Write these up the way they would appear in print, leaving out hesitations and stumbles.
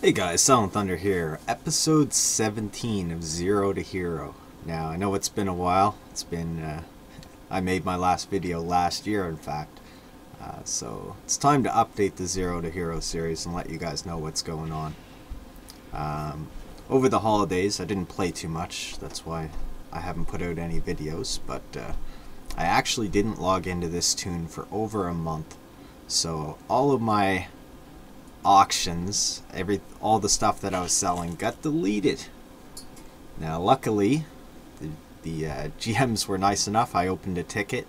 Hey guys, Silenthunder here, episode 17 of Zero to Hero. Now, I know it's been a while. I made my last video last year, in fact. So, it's time to update the Zero to Hero series and let you guys know what's going on. Over the holidays, I didn't play too much. That's why I haven't put out any videos. But I actually didn't log into this toon for over a month. So, all of my auctions, all the stuff that I was selling got deleted. Now luckily the GMs were nice enough. I opened a ticket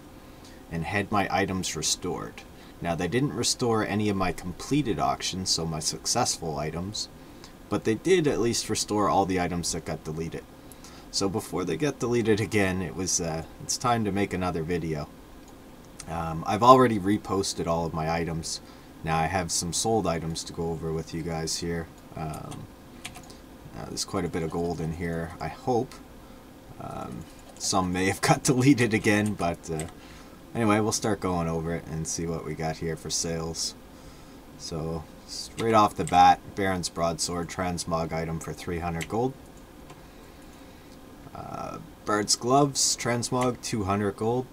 and had my items restored. Now they didn't restore any of my completed auctions, so my successful items, but they did at least restore all the items that got deleted. So before they get deleted again, it's time to make another video. I've already reposted all of my items. Now I have some sold items to go over with you guys here. There's quite a bit of gold in here, I hope. Some may have got deleted again, but anyway, we'll start going over it and see what we got here for sales. So, straight off the bat, Baron's Broadsword transmog item for 300 gold. Bird's Gloves transmog 200 gold.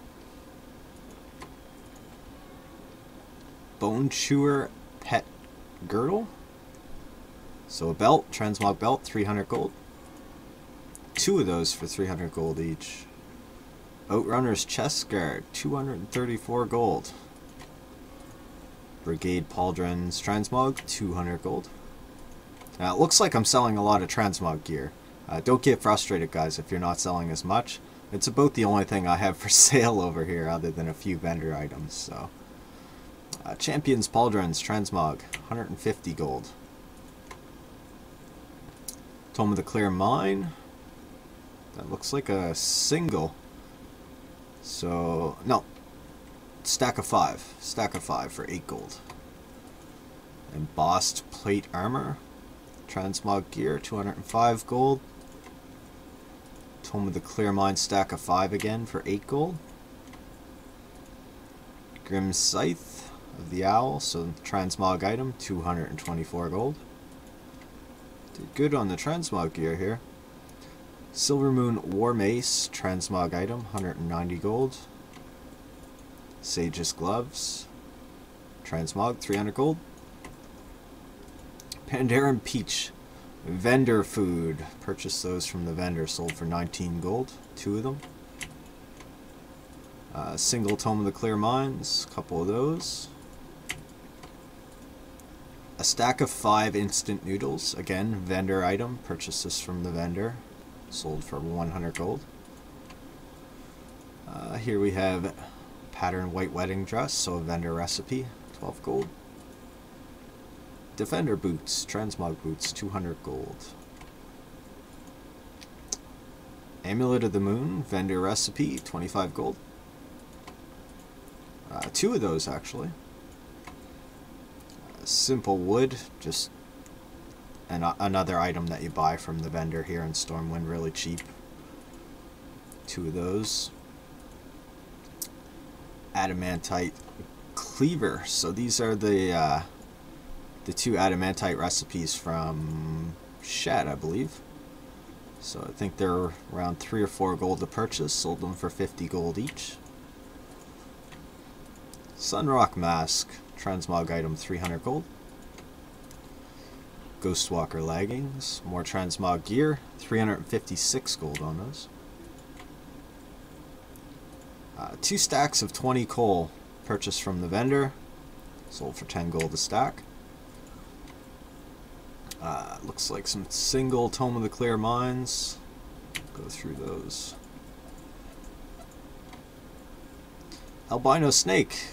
Bone Chewer Pet Girdle. So a belt, transmog belt, 300 gold. Two of those for 300 gold each. Outrunner's Chest Guard, 234 gold. Brigade Pauldron's transmog, 200 gold. Now it looks like I'm selling a lot of transmog gear. Don't get frustrated, guys, if you're not selling as much. It's about the only thing I have for sale over here other than a few vendor items, so... Champion's Pauldron's transmog, 150 gold. Tome of the Clear Mine. That looks like a single. So, no. Stack of 5. Stack of 5 for 8 gold. Embossed Plate Armor. Transmog Gear, 205 gold. Tome of the Clear Mine, stack of 5 again for 8 gold. Grim Scythe of the Owl, so transmog item, 224 gold. Did good on the transmog gear here. Silver Moon War Mace, transmog item, 190 gold. Sage's Gloves, transmog, 300 gold. Pandaren Peach, vendor food. Purchased those from the vendor, sold for 19 gold, 2 of them. Single Tome of the Clear Mines, a couple of those. A stack of 5 instant noodles, again, vendor item, purchased this from the vendor, sold for 100 gold. Here we have pattern white wedding dress, so a vendor recipe, 12 gold. Defender boots, transmog boots, 200 gold. Amulet of the Moon, vendor recipe, 25 gold. 2 of those actually. Simple wood, just another item that you buy from the vendor here in Stormwind, really cheap. 2 of those. Adamantite cleaver. So these are the 2 adamantite recipes from Shed, I believe. So I think they're around 3 or 4 gold to purchase. Sold them for 50 gold each. Sunrock Mask, transmog item, 300 gold. Ghostwalker Leggings, more transmog gear, 356 gold on those. 2 stacks of 20 coal, purchased from the vendor, sold for 10 gold a stack. Looks like some single Tome of the Clear Mines. Go through those. Albino Snake.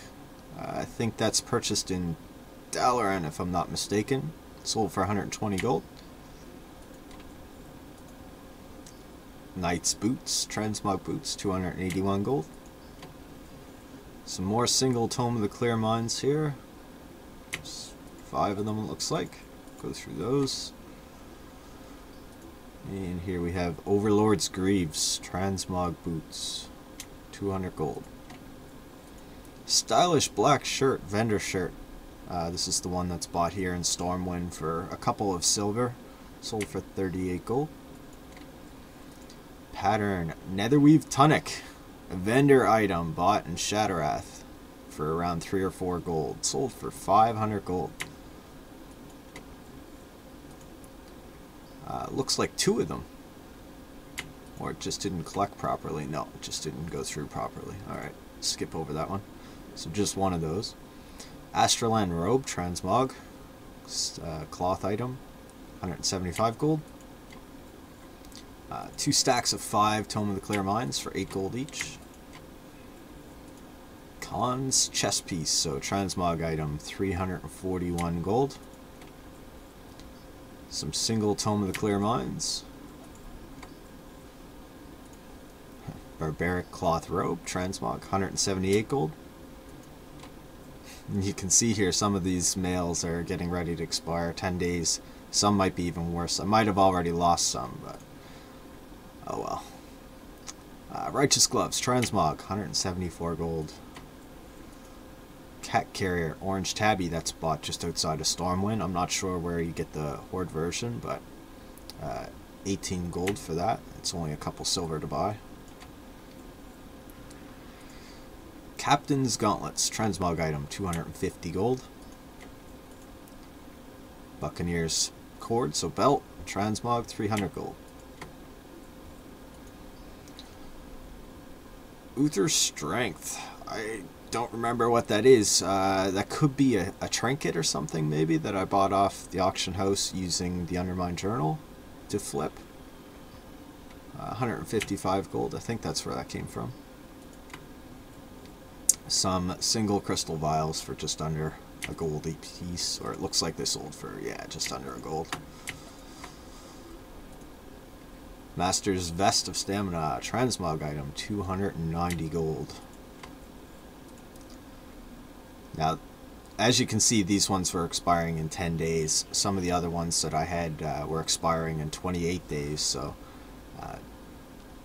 I think that's purchased in Dalaran, if I'm not mistaken. Sold for 120 gold. Knight's Boots, transmog boots, 281 gold. Some more single Tome of the Clear Mines here. There's 5 of them, it looks like. Go through those. And here we have Overlord's Greaves, transmog boots, 200 gold. Stylish black shirt, vendor shirt, This is the one that's bought here in Stormwind for a couple of silver. Sold for 38 gold. Pattern Netherweave Tunic. A vendor item bought in Shattrath for around 3 or 4 gold. Sold for 500 gold. Looks like 2 of them. Or it just didn't collect properly. No, it just didn't go through properly. Alright, skip over that one. So just one of those. Astralan Robe, Transmog. Cloth item. 175 gold. 2 stacks of 5 Tome of the Clear Mines for 8 gold each. Khan's chess piece, so transmog item, 341 gold. Some single Tome of the Clear Mines. Barbaric cloth robe, transmog, 178 gold. And you can see here some of these mails are getting ready to expire, 10 days. Some might be even worse. I might have already lost some, but oh well. Righteous gloves, transmog, 174 gold. Cat carrier, orange tabby, that's bought just outside of Stormwind. I'm not sure where you get the Horde version, but 18 gold for that. It's only a couple silver to buy. Captain's gauntlets, transmog item, 250 gold. Buccaneer's cord, so belt, transmog, 300 gold. Uther's strength, I don't remember what that is. That could be a trinket or something maybe that I bought off the auction house using the Undermined Journal to flip. 155 gold, I think that's where that came from. Some single crystal vials for just under a gold piece, or it looks like they sold for, yeah, just under a gold. Master's Vest of Stamina, transmog item, 290 gold. Now, as you can see, these ones were expiring in 10 days. Some of the other ones that I had were expiring in 28 days, so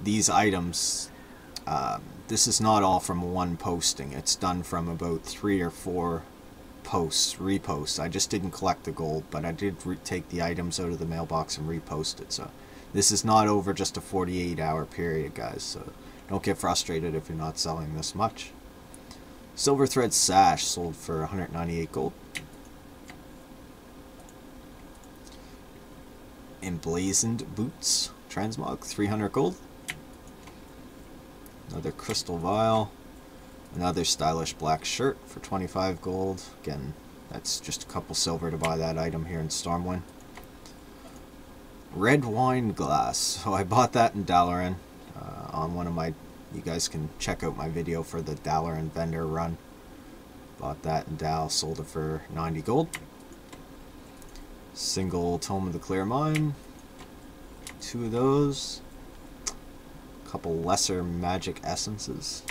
these items, this is not all from one posting. It's done from about 3 or 4 posts, reposts. I just didn't collect the gold, but I did take the items out of the mailbox and repost it. So this is not over just a 48-hour period, guys. So don't get frustrated if you're not selling this much. Silver thread sash sold for 198 gold. Emblazoned boots, transmog, 300 gold. Another crystal vial. Another stylish black shirt for 25 gold. Again, that's just a couple silver to buy that item here in Stormwind. Red wine glass. So I bought that in Dalaran on one of my... You guys can check out my video for the Dalaran vendor run. Bought that in Dal, sold it for 90 gold. Single Tome of the Clear Mine. 2 of those. Couple lesser magic essences.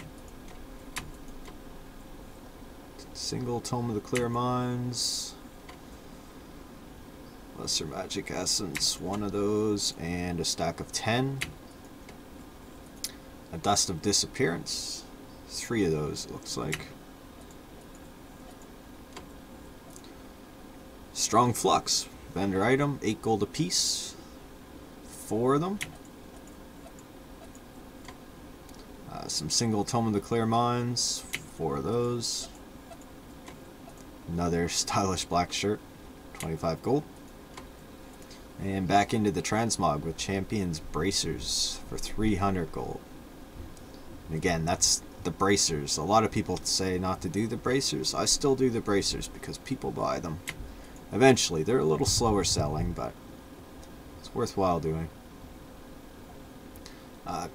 Single Tome of the Clear Mines. Lesser magic essence, 1 of those, and a stack of 10. A Dust of Disappearance, 3 of those, it looks like. Strong Flux, vendor item, 8 gold apiece. 4 of them. Some single Tome of the Clear Mines, 4 of those. Another stylish black shirt, 25 gold. And back into the transmog with Champion's Bracers for 300 gold. And again, that's the bracers. A lot of people say not to do the bracers. I still do the bracers because people buy them. Eventually, they're a little slower selling, but it's worthwhile doing.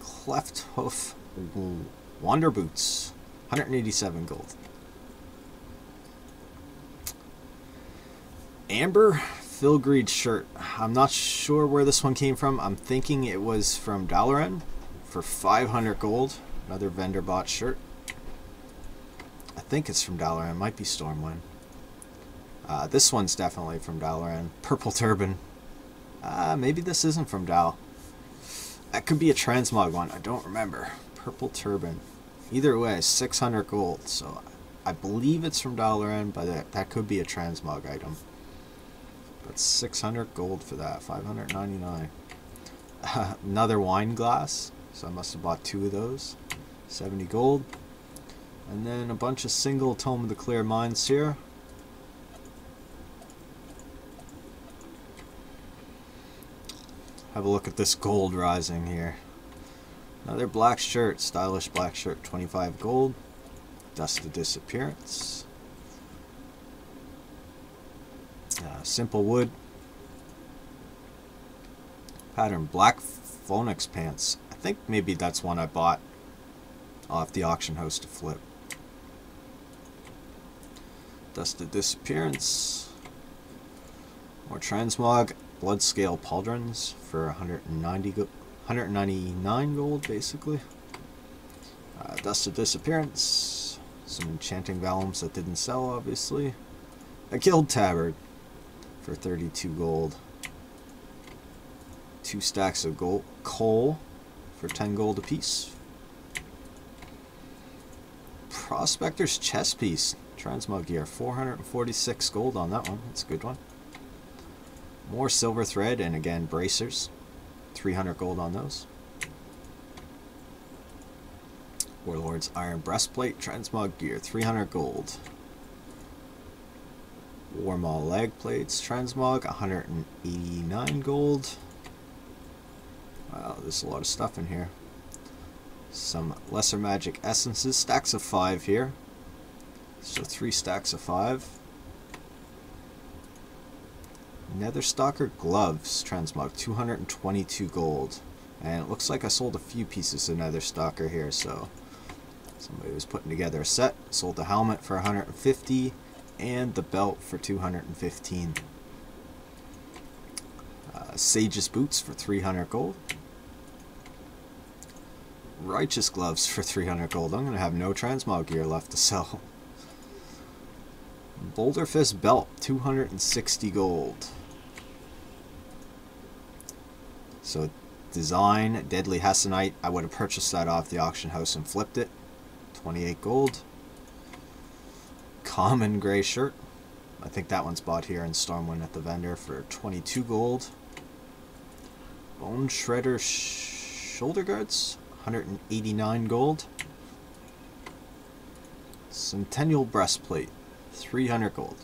Cleft Hoof Wander Boots, 187 gold. Amber Filgreed shirt. I'm not sure where this one came from. I'm thinking it was from Dalaran for 500 gold. Another vendor bought shirt. I think it's from Dalaran. It might be Stormwind. This one's definitely from Dalaran. Purple turban. Maybe this isn't from Dal. That could be a transmog one. I don't remember. Purple turban. Either way, 600 gold. So I believe it's from Dollar End, but that could be a transmog item. That's 600 gold for that, 599. Another wine glass, so I must have bought 2 of those, 70 gold. And then a bunch of single Tome of the Clear Mines here. Have a look at this gold rising here. Another black shirt, stylish black shirt, 25 gold. Dust to Disappearance. Simple wood. Pattern black Phoenix pants. I think maybe that's one I bought off the auction house to flip. Dust to Disappearance. More transmog. Blood scale pauldrons for 199 gold basically. Dust to Disappearance. Some enchanting vellums that didn't sell obviously. A guild tabard for 32 gold. 2 stacks of gold coal for 10 gold apiece. Prospector's chest piece, transmog gear, 446 gold on that one. That's a good one. More silver thread and again bracers, 300 gold on those. Warlord's iron breastplate, transmog gear, 300 gold. Warmaw leg plates, transmog, 189 gold. Wow, there's a lot of stuff in here. Some lesser magic essences, stacks of 5 here. So 3 stacks of 5. Nether Stalker gloves, transmog, 222 gold. And it looks like I sold a few pieces of Nether Stalker here, so somebody was putting together a set. Sold the helmet for 150 and the belt for 215. Sage's boots for 300 gold. Righteous gloves for 300 gold. I'm going to have no transmog gear left to sell. Boulder Fist belt, 260 gold. So design, Deadly Hessonite. I would have purchased that off the auction house and flipped it. 28 gold. Common gray shirt. I think that one's bought here in Stormwind at the vendor for 22 gold. Bone Shredder shoulder guards, 189 gold. Centennial breastplate, 300 gold.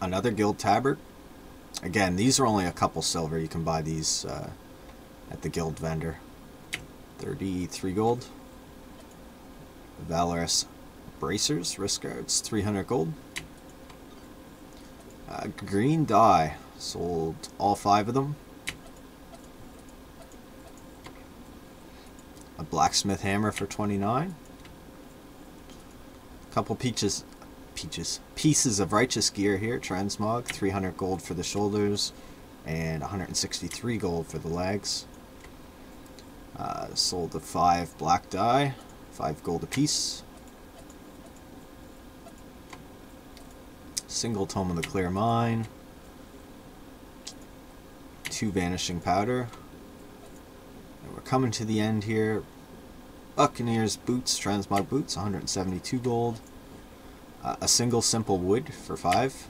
Another guild tabard. Again, these are only a couple silver. You can buy these at the guild vendor. 33 gold. Valorous bracers, wrist guards, 300 gold. Green dye, sold all 5 of them. A blacksmith hammer for 29. A couple pieces of righteous gear here, transmog, 300 gold for the shoulders and 163 gold for the legs. Sold the 5 black dye, 5 gold apiece. Single Tome of the Clear Mine. 2 vanishing powder. And we're coming to the end here. Buccaneers boots, transmog boots, 172 gold. A single simple wood for 5.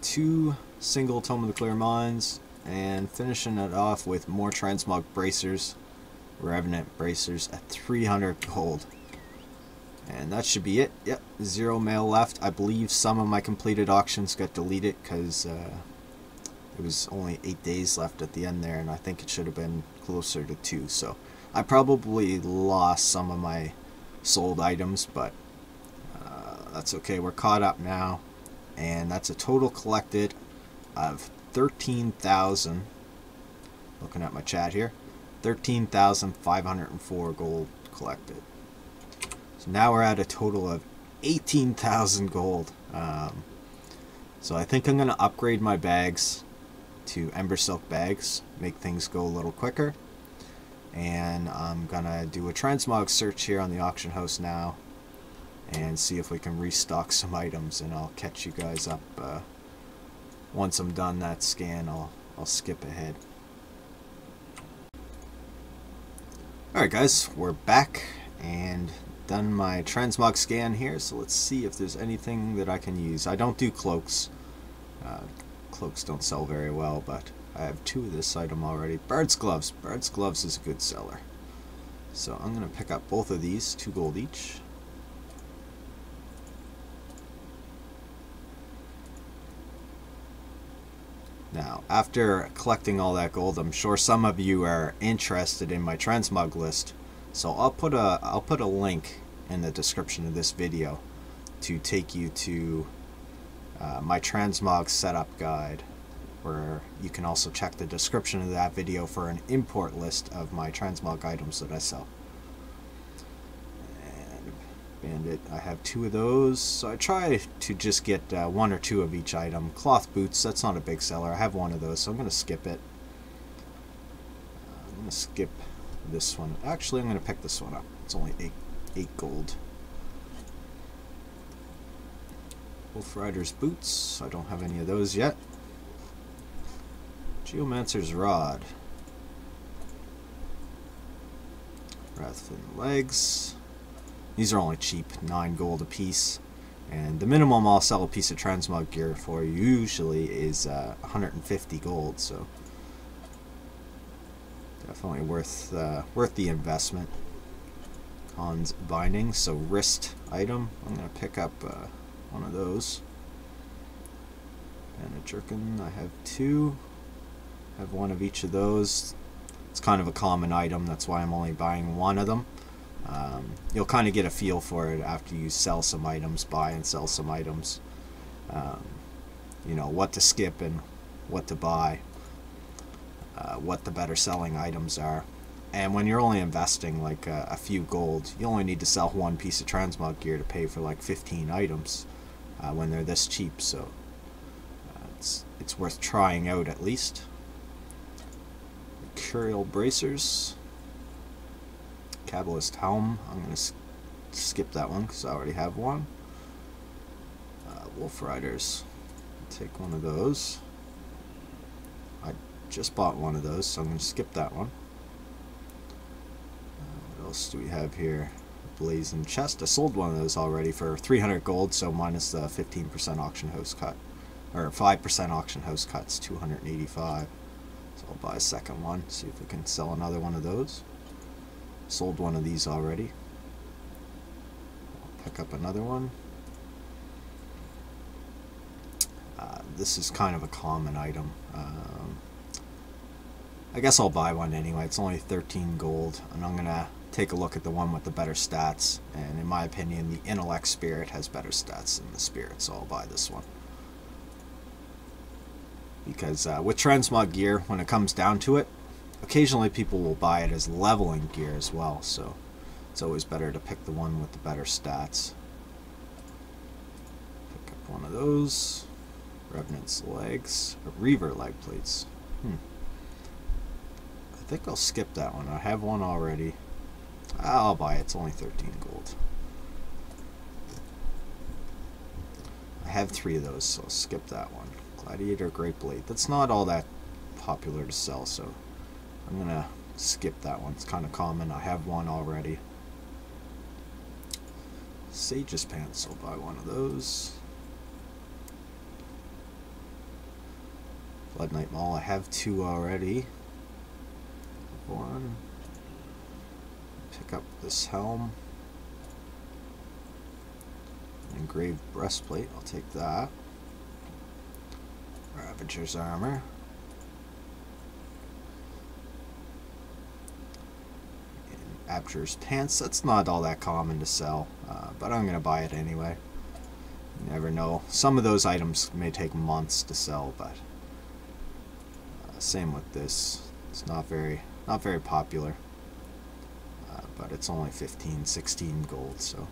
2 single Tome of the Clear Mines, and finishing it off with more transmog bracers, Revenant bracers at 300 gold. And that should be it. Yep, 0 mail left. I believe some of my completed auctions got deleted because it was only 8 days left at the end there, and I think it should have been closer to 2. So I probably lost some of my sold items, but that's okay. We're caught up now, and that's a total collected of 13,000. Looking at my chat here, 13,504 gold collected. So now we're at a total of 18,000 gold. So I think I'm going to upgrade my bags to Ember Silk bags, make things go a little quicker. And I'm going to do a transmog search here on the auction house now and see if we can restock some items, and I'll catch you guys up once I'm done that scan. I'll skip ahead. Alright guys, we're back, and done my transmog scan here, so let's see if there's anything that I can use. I don't do cloaks. Cloaks don't sell very well, but I have 2 of this item already. Bird's gloves. Bird's gloves is a good seller. So I'm going to pick up both of these, 2 gold each. Now, after collecting all that gold, I'm sure some of you are interested in my transmog list. So I'll put a link in the description of this video to take you to my transmog setup guide, where you can also check the description of that video for an import list of my transmog items that I sell. And bandit, I have 2 of those, so I try to just get 1 or 2 of each item. Cloth boots, that's not a big seller. I have 1 of those, so I'm going to skip it. I'm going to skip this one. Actually, I'm going to pick this one up. It's only 8 gold. Wolf Rider's boots. I don't have any of those yet. Geomancer's rod. Wrathfin legs. These are only cheap, 9 gold a piece. And the minimum I'll sell a piece of transmog gear for usually is 150 gold, so definitely worth the investment. Hans binding, so wrist item. I'm gonna pick up one of those. And a jerkin. I have 2. I have 1 of each of those. It's kind of a common item. That's why I'm only buying 1 of them. You'll kind of get a feel for it after you sell some items, buy and sell some items. You know what to skip and what to buy. What the better selling items are. And when you're only investing like a few gold, you only need to sell 1 piece of transmog gear to pay for like 15 items when they're this cheap. So it's worth trying out at least. Curial bracers. Kabbalist helm. I'm going to skip that one because I already have 1. Wolf Riders. Take 1 of those. I just bought 1 of those, so I'm going to skip that one. What else do we have here? Blazing chest. I sold 1 of those already for 300 gold, so minus the 15% auction house cut. Or 5% auction house cuts, 285. So I'll buy a second one, see if we can sell another one of those. Sold 1 of these already. I'll pick up another one. This is kind of a common item. I guess I'll buy one anyway. It's only 13 gold, and I'm gonna take a look at the one with the better stats. And in my opinion, the intellect spirit has better stats than the spirit, so I'll buy this one. Because with transmog gear, when it comes down to it, occasionally people will buy it as leveling gear as well, so it's always better to pick the one with the better stats. Pick up 1 of those. Revenant's legs. Reaver leg plates. I think I'll skip that one. I have 1 already. I'll buy it. It's only 13 gold. I have 3 of those, so I'll skip that one. Gladiator Great Blade. That's not all that popular to sell, so I'm gonna skip that one. It's kind of common. I have 1 already. Sage's Pants. I'll buy 1 of those. Blood Knight Maul. I have 2 already. 1. Pick up this helm. Engraved breastplate. I'll take that. Ravager's armor. And Abjur's pants. That's not all that common to sell, but I'm going to buy it anyway. You never know. Some of those items may take months to sell, but same with this. It's not very popular, but it's only 15, 16 gold, so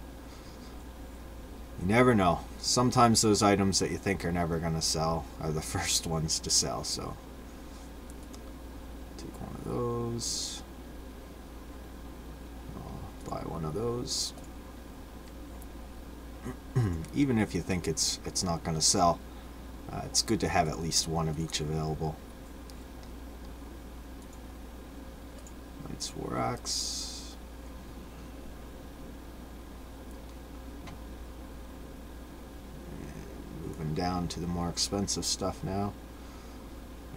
you never know. Sometimes those items that you think are never going to sell are the first ones to sell, so take 1 of those. I'll buy 1 of those. Even if you think it's not going to sell, it's good to have at least 1 of each available. Knight's War Axe. down to the more expensive stuff now.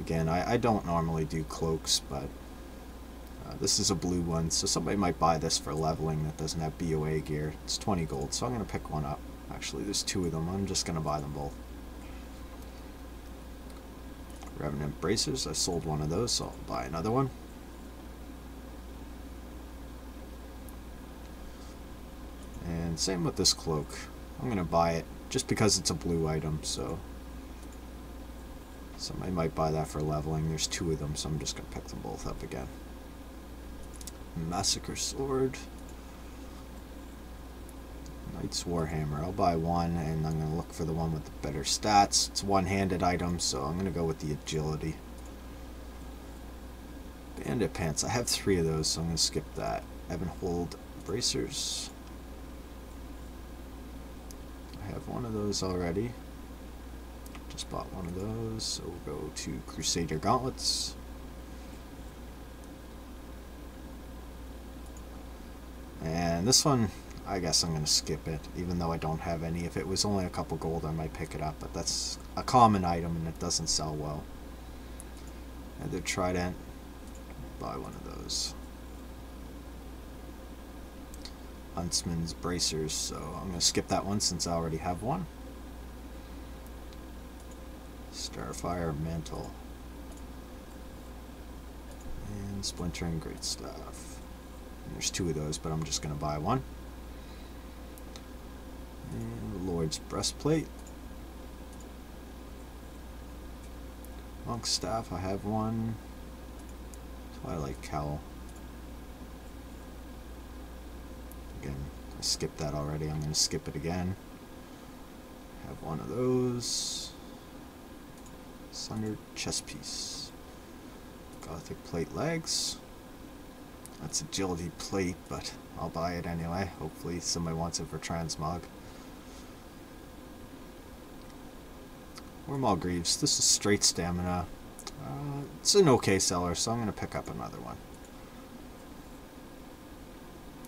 Again, I don't normally do cloaks, but this is a blue one, so somebody might buy this for leveling that doesn't have BOA gear. It's 20 gold, so I'm going to pick one up. Actually, there's two of them. I'm just going to buy them both. Revenant bracers. I sold one of those, so I'll buy another one. And same with this cloak. I'm going to buy it just because it's a blue item, so somebody might buy that for leveling. There's two of them, so I'm just going to pick them both up again. Massacre sword. Knight's Warhammer. I'll buy one, and I'm going to look for the one with the better stats. It's a one-handed item, so I'm going to go with the agility. Bandit pants. I have 3 of those, so I'm going to skip that. Evanhold bracers. I have one of those already. Just bought one of those, so we'll go to Crusader gauntlets. And this one, I guess I'm going to skip it, even though I don't have any. If it was only a couple gold, I might pick it up, but that's a common item and it doesn't sell well. Another trident, buy one of those. Huntsman's bracers, so I'm going to skip that one since I already have one. Starfire mantle. And splintering great staff. There's 2 of those, but I'm just going to buy one. And Lord's breastplate. Monk's staff, I have one. Twilight cowl. Again, I skipped that already. I'm going to skip it again. Have one of those. Sundered chest piece. Gothic plate legs. That's agility plate, but I'll buy it anyway. Hopefully somebody wants it for transmog. Wormall Greaves. This is straight stamina. It's an okay seller, so I'm going to pick up another one.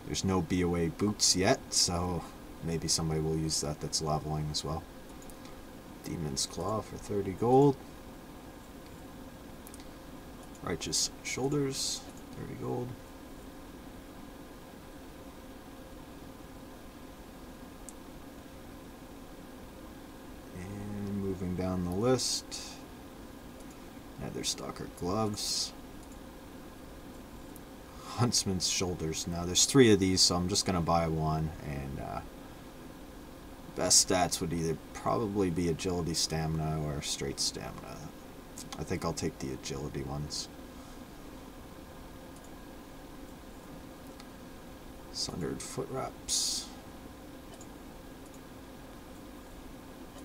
There's no BOA boots yet, so maybe somebody will use that that's leveling as well. Demon's Claw for 30 gold. Righteous Shoulders, 30 gold. And moving down the list, Nether Stalker gloves. Huntsman's shoulders. Now there's 3 of these, so I'm just gonna buy one, and best stats would either probably be agility, stamina, or straight stamina. I think I'll take the agility ones. Sundered foot wraps.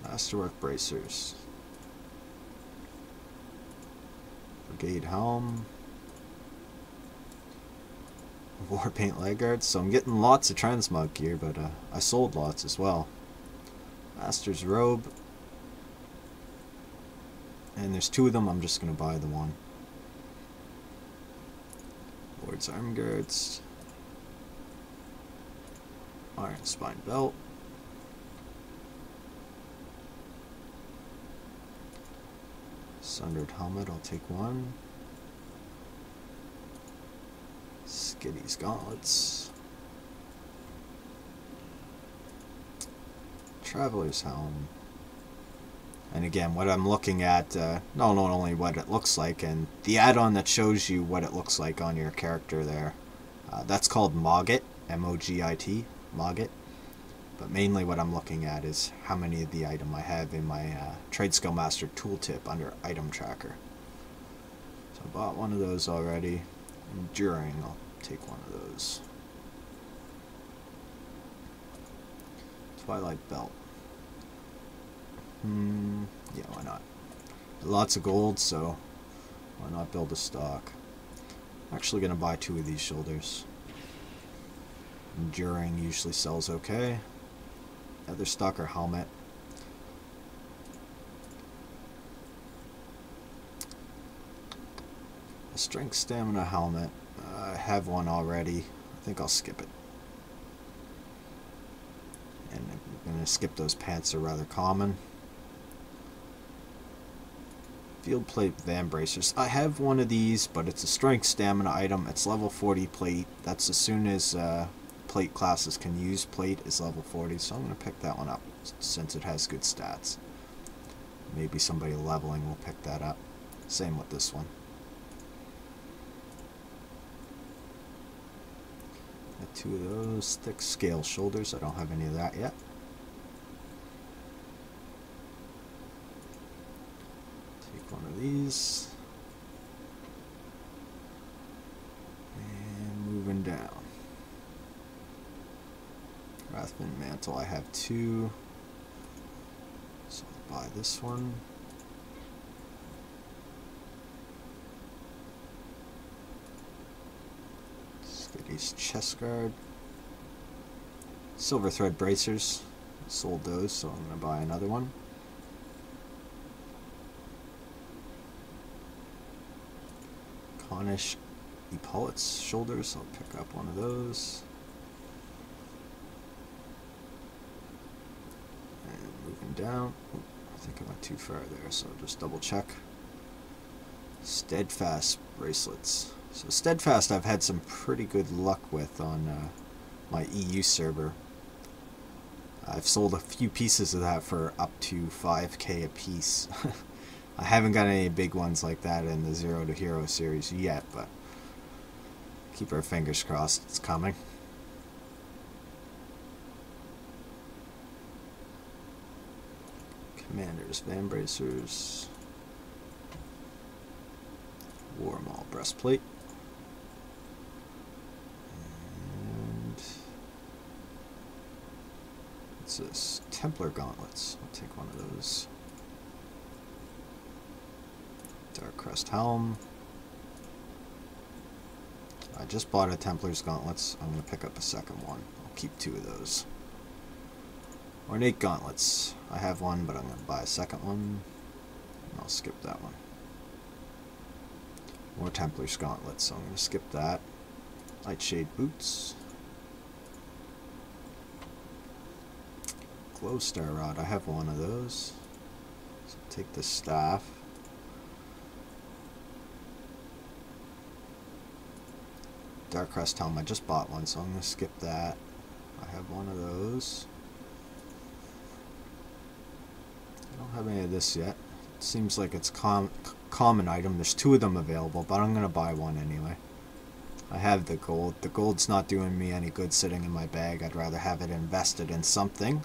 Masterwork bracers. Brigade helm. Warpaint leg guards. So I'm getting lots of transmog gear, but I sold lots as well. Master's robe. And there's 2 of them. I'm just going to buy the one. Lord's arm guards. Iron spine belt. Sundered helmet, I'll take one. Skitty's gauntlets. Traveler's helm. And again, what I'm looking at, not only what it looks like, and the add-on that shows you what it looks like on your character there, that's called Mogit, M-O-G-I-T, Mogit. But mainly what I'm looking at is how many of the item I have in my Trade Skill Master tooltip under Item Tracker. So I bought one of those already. Enduring, I'll take one of those. Twilight belt. Yeah, why not? Lots of gold, so why not build a stock? I'm actually going to buy 2 of these shoulders. Enduring usually sells okay. Nether Stalker helmet. A strength stamina helmet. I have one already. I think I'll skip it. And I'm going to skip those pants, they're rather common. Field plate van bracers. I have one of these, but it's a strength stamina item. It's level 40 plate. That's as soon as plate classes can use plate is level 40, so I'm going to pick that one up since it has good stats. Maybe somebody leveling will pick that up. Same with this one. Got 2 of those. Thick scale shoulders. I don't have any of that yet. Take one of these. And moving down. Rathman mantle. I have 2. So I'll buy this one. Skitty's chest guard. Silver thread bracers. Sold those, so I'm going to buy another one. Cornish epaulets shoulders. I'll pick up one of those. And moving down. Ooh, I think I went too far there, so I'll just double check. Steadfast bracelets. So Steadfast I've had some pretty good luck with on my EU server. I've sold a few pieces of that for up to 5k a piece. I haven't got any big ones like that in the Zero to Hero series yet, but keep our fingers crossed it's coming. Commander's van bracers. War Maul breastplate. And what's this? Templar gauntlets. I'll take one of those. Dark Crest helm. I just bought a Templar's gauntlets. I'm going to pick up a second one. I'll keep 2 of those. Ornate gauntlets. I have one, but I'm going to buy a second one. And I'll skip that one. More Templar's gauntlets, so I'm going to skip that. Lightshade boots. Glow star rod. I have one of those. So take the staff. Dark Crest helm. I just bought one, so I'm going to skip that. I have one of those. I don't have any of this yet. It seems like it's common item. There's 2 of them available, but I'm going to buy one anyway. I have the gold. The gold's not doing me any good sitting in my bag. I'd rather have it invested in something.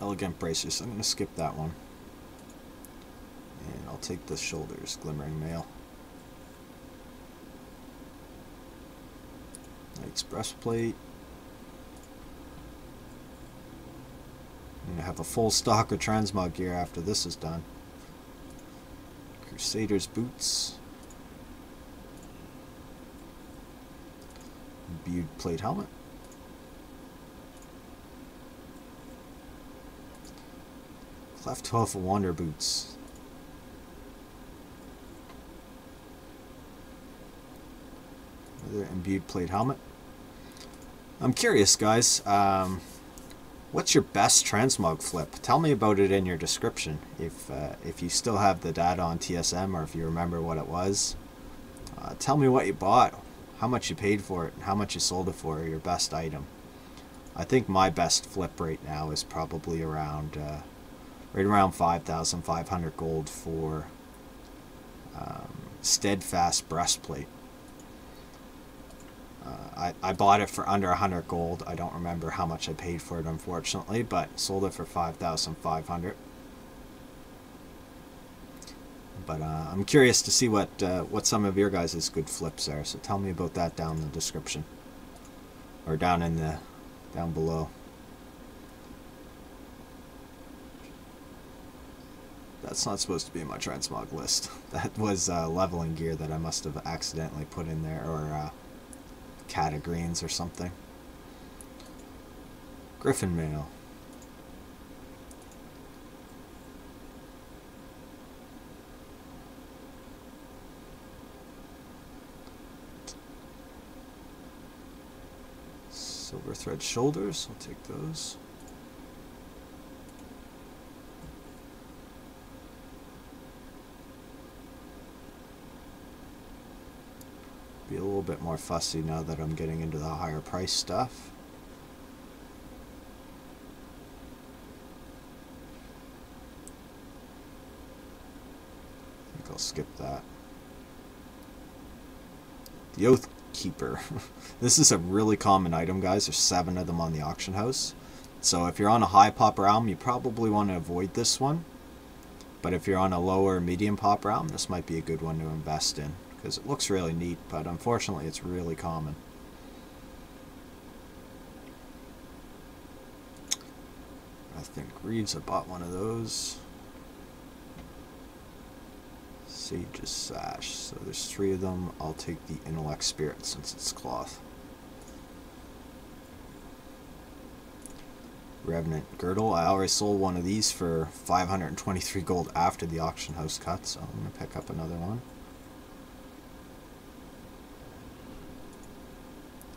Elegant bracers. I'm going to skip that one. And I'll take the shoulders. Glimmering mail. Knight's breastplate. I'm going to have a full stock of transmog gear after this is done. Crusader's boots. Imbued plate helmet. Cleft hoof wander boots. Another imbued plate helmet. I'm curious, guys. What's your best transmog flip? Tell me about it in your description. If you still have the data on TSM or if you remember what it was. Tell me what you bought, how much you paid for it, and how much you sold it for, your best item. I think my best flip right now is probably around right around 5,500 gold for Steadfast breastplate. I bought it for under 100 gold. I don't remember how much I paid for it, unfortunately, but sold it for 5,500. But I'm curious to see what some of your guys' good flips are. So tell me about that down in the description, or down below. That's not supposed to be in my transmog list. That was leveling gear that I must have accidentally put in there, or Catagreens or something. Griffin mail. Silver thread shoulders. I'll take those. Be a little bit more fussy now that I'm getting into the higher price stuff. I think I'll skip that. The Oath Keeper. This is a really common item, guys. There's 7 of them on the auction house. So if you're on a high pop realm, you probably want to avoid this one. But if you're on a lower medium pop realm, this might be a good one to invest in, because it looks really neat, but unfortunately it's really common. I think Reeves, I bought one of those. Sage's Sash. So there's 3 of them. I'll take the Intellect Spirit since it's cloth. Revenant Girdle. I already sold one of these for 523 gold after the auction house cut, so I'm going to pick up another one.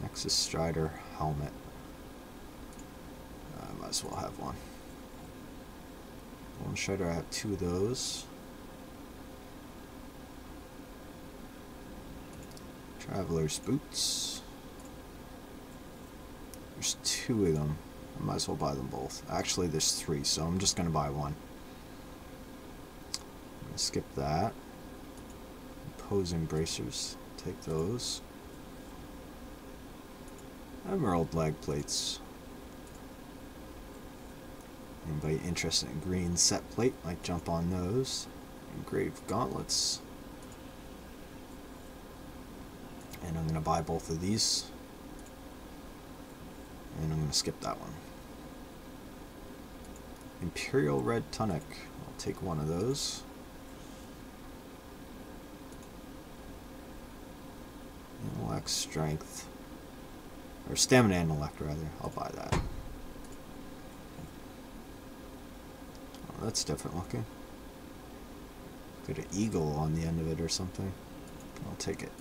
Nexus Strider Helmet. I might as well have one. Bone Strider, I have 2 of those. Traveler's Boots. There's 2 of them. I might as well buy them both. Actually, there's 3, so I'm just going to buy one. I'm going to skip that. Opposing Bracers. Take those. Emerald Leg Plates. Anybody interested in green set plate might jump on those. Engraved Gauntlets. And I'm going to buy both of these. And I'm going to skip that one. Imperial Red Tunic. I'll take one of those. Intellect Strength. Or Stamina Intellect, rather. I'll buy that. Oh, that's different looking. Got an eagle on the end of it or something. I'll take it.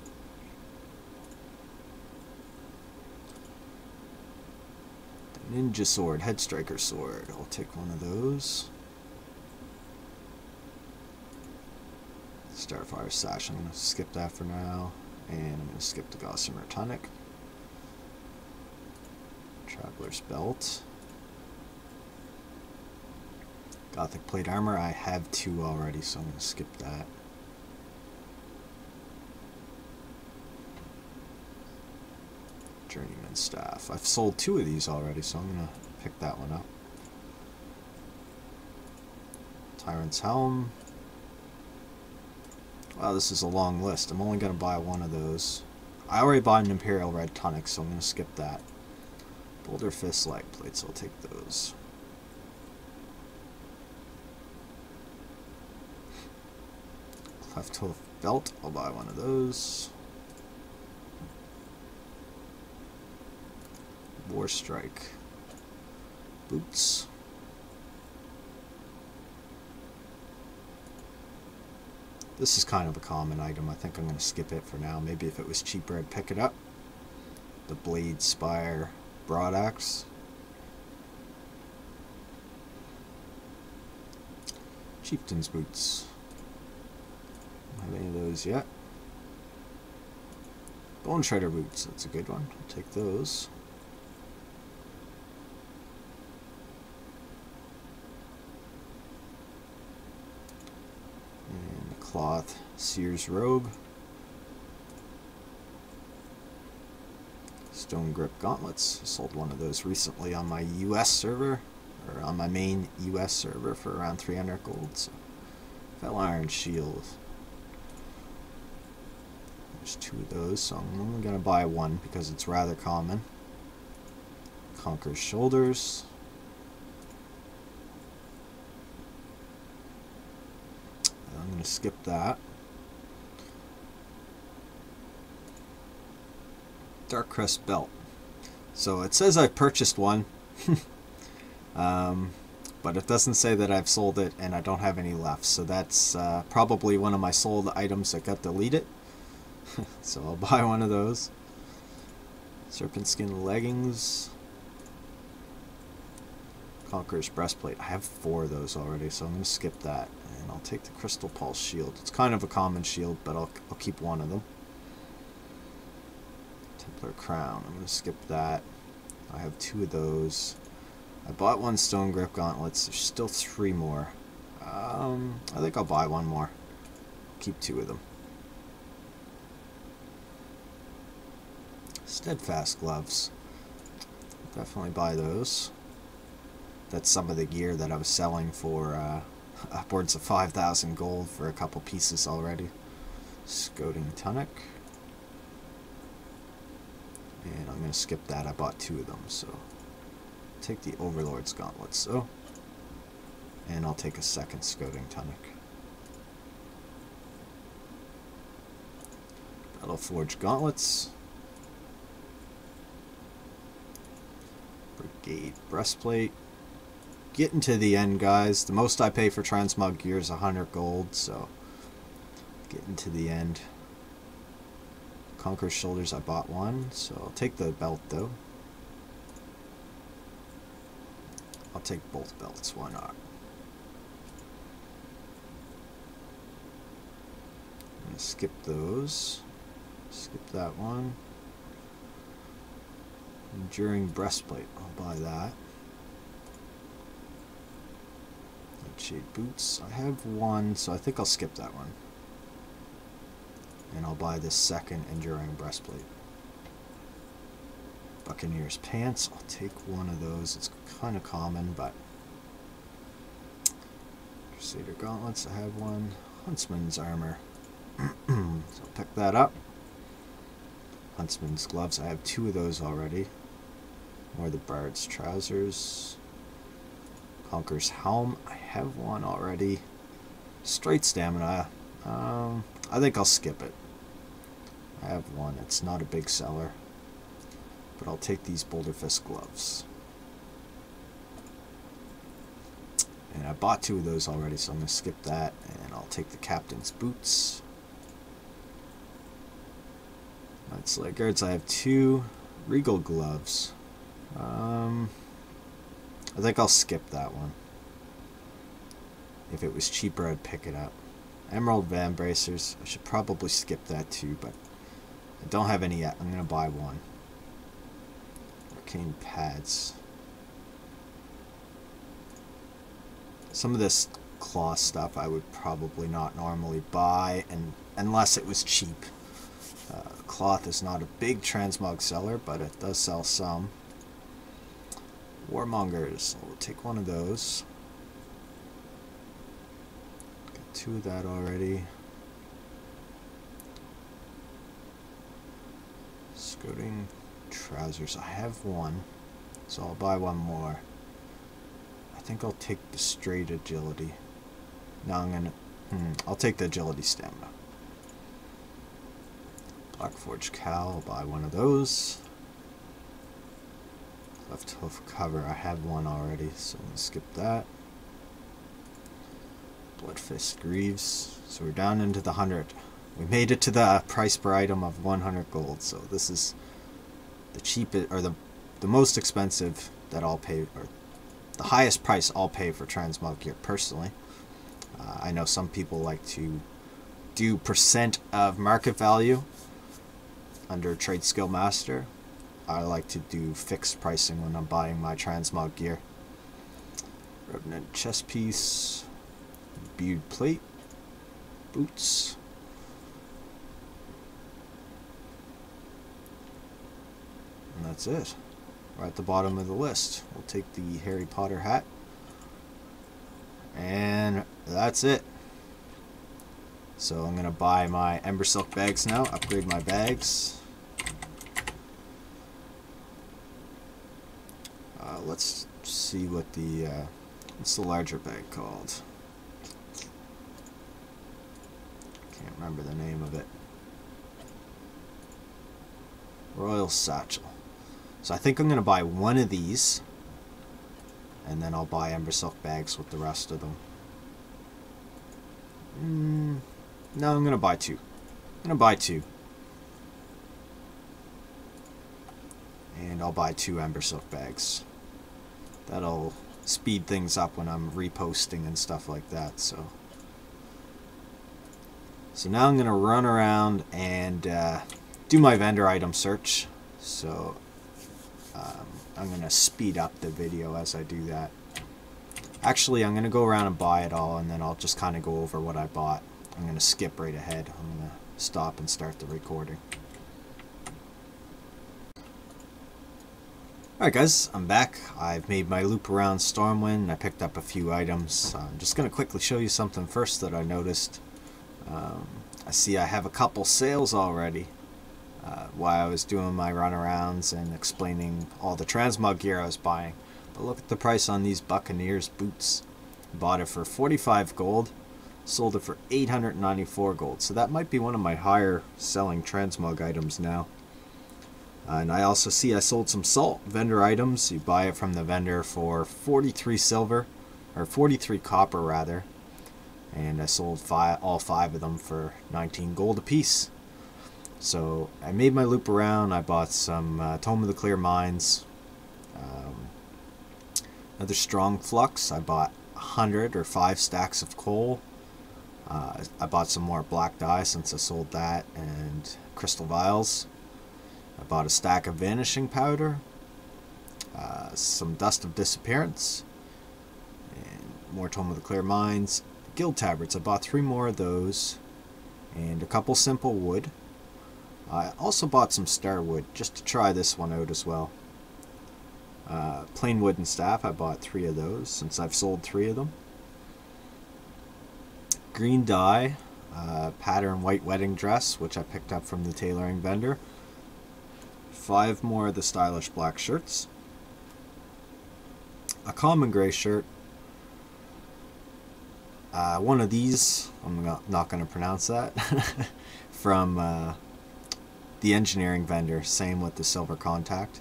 Ninja Sword, Head Striker Sword. I'll take one of those. Starfire Sash. I'm going to skip that for now. And I'm going to skip the Gossamer Tunic. Traveler's Belt. Gothic Plate Armor. I have 2 already, so I'm going to skip that. Journeyman Staff. I've sold 2 of these already, so I'm going to pick that one up. Tyrant's Helm. Wow, this is a long list. I'm only going to buy one of those. I already bought an Imperial Red Tunic, so I'm going to skip that. Boulder Fist Leg Plates. I'll take those. Cleft Hoof Belt. I'll buy one of those. War Strike Boots. This is kind of a common item. I think I'm going to skip it for now. Maybe if it was cheaper I'd pick it up. The Blade Spire Broadaxe. Chieftain's Boots. Don't have any of those yet. Bone Shredder Boots. That's a good one. I'll take those. Cloth Seer's Robe. Stone Grip Gauntlets. I sold one of those recently on my US server, or on my main US server for around 300 gold. So, Fell Iron Shield. There's 2 of those, so I'm only going to buy one because it's rather common. Conqueror's Shoulders. I'm going to skip that. Dark Crest Belt. So it says I've purchased one, but it doesn't say that I've sold it, and I don't have any left. So that's probably one of my sold items that got deleted. So I'll buy one of those. Serpent Skin Leggings. Conqueror's Breastplate. I have 4 of those already, so I'm going to skip that. And I'll take the Crystal Pulse Shield. It's kind of a common shield, but I'll keep one of them. Templar Crown. I'm going to skip that. I have 2 of those. I bought 1 Stone Grip Gauntlets. There's still 3 more. I think I'll buy 1 more. Keep 2 of them. Steadfast Gloves. Definitely buy those. That's some of the gear that I was selling for upwards of 5,000 gold for a couple pieces already. Scouting Tunic. And I'm going to skip that. I bought 2 of them, so take the Overlord's Gauntlets, so. And I'll take a second Scouting Tunic. Battleforged Gauntlets. Brigade Breastplate. Getting to the end, guys. The most I pay for transmog gear is 100 gold, so getting to the end. Conqueror's Shoulders, I bought 1, so I'll take the belt though. I'll take both belts, why not? I'm going to skip those. Skip that one. Enduring Breastplate, I'll buy that. Nightshade Boots, I have 1, so I think I'll skip that one. And I'll buy this second Enduring Breastplate. Buccaneer's Pants, I'll take 1 of those. It's kind of common, but... Crusader Gauntlets, I have 1. Huntsman's Armor. So I'll pick that up. Huntsman's Gloves, I have 2 of those already. More the Bard's Trousers. Conqueror's Helm, I have 1 already. Straight Stamina, I think I'll skip it. I have 1, it's not a big seller. But I'll take these Boulder Fist Gloves. And I bought 2 of those already, so I'm going to skip that. And I'll take the Captain's Boots. Knights Guards, I have 2. Regal Gloves. I think I'll skip that one. If it was cheaper, I'd pick it up. Emerald Van Bracers, I should probably skip that too, but I don't have any yet. I'm going to buy 1. Arcane Pads. Some of this claw stuff I would probably not normally buy, and unless it was cheap. Cloth is not a big transmog seller, but it does sell some. Warmongers, we'll take 1 of those. Got 2 of that already. Scouting Trousers, I have 1, so I'll buy 1 more. I think I'll take the straight agility. No, I'm gonna... I'll take the agility stamina. Blackforged Cowl, I'll buy 1 of those. Left hoof cover, I have 1 already, so I'm going to skip that. Bloodfist Greaves, so we're down into the 100. We made it to the price per item of 100 gold, so this is the cheapest, or the most expensive that I'll pay, or the highest price I'll pay for transmog gear personally. I know some people like to do percent of market value under Trade Skill Master. I like to do fixed pricing when I'm buying my transmog gear. Revenant chest piece, bead plate, boots. And that's it. We're at the bottom of the list. We'll take the Harry Potter hat. And that's it. So I'm going to buy my Ember Silk bags now, upgrade my bags. Let's see what the, what's the larger bag called? Can't remember the name of it. Royal Satchel. So I think I'm going to buy 1 of these, and then I'll buy Ember Silk bags with the rest of them. No, I'm going to buy 2. I'm going to buy 2. And I'll buy 2 Ember Silk bags. That'll speed things up when I'm reposting and stuff like that. So now I'm going to run around and do my vendor item search. So I'm going to speed up the video as I do that. Actually, I'm going to go around and buy it all, and then I'll just kind of go over what I bought. I'm going to skip right ahead. I'm going to stop and start the recording. Alright guys, I'm back. I've made my loop around Stormwind. I picked up a few items. I'm just going to quickly show you something first that I noticed. I see I have a couple sales already while I was doing my runarounds and explaining all the transmog gear I was buying. But look at the price on these Buccaneers boots. Bought it for 45 gold, sold it for 894 gold. So that might be one of my higher selling transmog items now. And I also see I sold some salt vendor items. You buy it from the vendor for 43 silver, or 43 copper rather. And I sold all 5 of them for 19 gold a piece. So I made my loop around. I bought some Tome of the Clear Mines. Another strong flux. I bought 100 or 5 stacks of coal. I bought some more black dye since I sold that, and crystal vials. I bought a stack of vanishing powder, some dust of disappearance, and more Tome of the Clear Mines. Guild tabards, I bought 3 more of those, and a couple simple wood. I also bought some star wood just to try this one out as well. Plain wooden staff, I bought 3 of those since I've sold 3 of them. Green dye, pattern white wedding dress, which I picked up from the tailoring vendor. 5 more of the stylish black shirts. A common gray shirt. One of these, I'm not going to pronounce that, from the engineering vendor, same with the silver contact.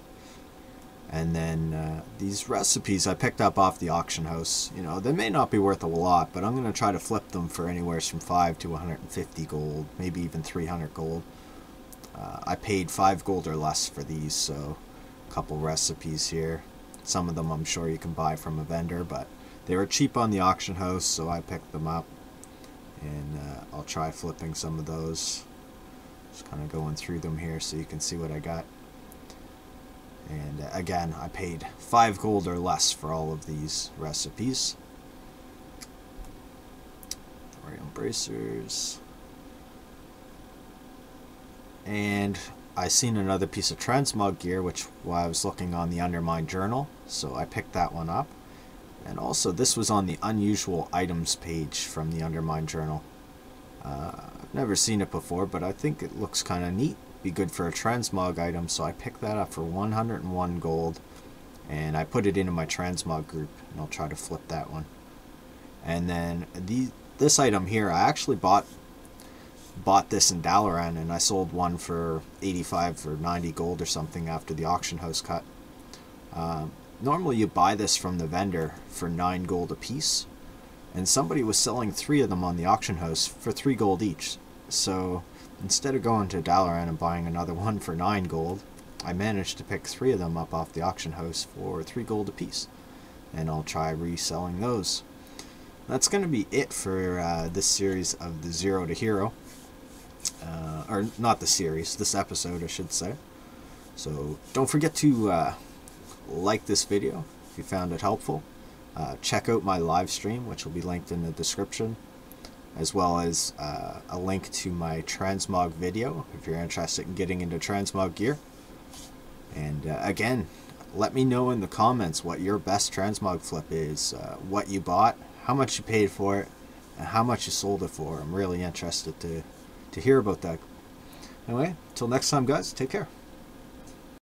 And then these recipes I picked up off the auction house. You know, they may not be worth a lot, but I'm going to try to flip them for anywhere from 5 to 150 gold, maybe even 300 gold. I paid 5 gold or less for these, so a couple recipes here. Some of them I'm sure you can buy from a vendor, but they were cheap on the auction house, so I picked them up. And I'll try flipping some of those. Just kind of going through them here so you can see what I got. And again, I paid 5 gold or less for all of these recipes. Thorium bracers. And I seen another piece of transmog gear, which I was looking on the Undermine journal, so I picked that one up. And also, this was on the unusual items page from the Undermine journal. I've never seen it before, but I think it looks kind of neat. Be good for a transmog item, so I picked that up for 101 gold, and I put it into my transmog group, and I'll try to flip that one. And then this item here, I actually bought this in Dalaran, and I sold one for 85 or 90 gold or something after the auction house cut. Normally you buy this from the vendor for 9 gold a piece, and somebody was selling 3 of them on the auction house for 3 gold each. So instead of going to Dalaran and buying another one for 9 gold, I managed to pick 3 of them up off the auction house for 3 gold a piece, and I'll try reselling those. That's going to be it for this series of the Zero to Hero. Or not the series, this episode I should say. So don't forget to like this video if you found it helpful. Check out my live stream, which will be linked in the description, as well as a link to my transmog video if you're interested in getting into transmog gear. And again, let me know in the comments what your best transmog flip is, what you bought, how much you paid for it, and how much you sold it for. I'm really interested to hear about that. Anyway, till next time guys, take care.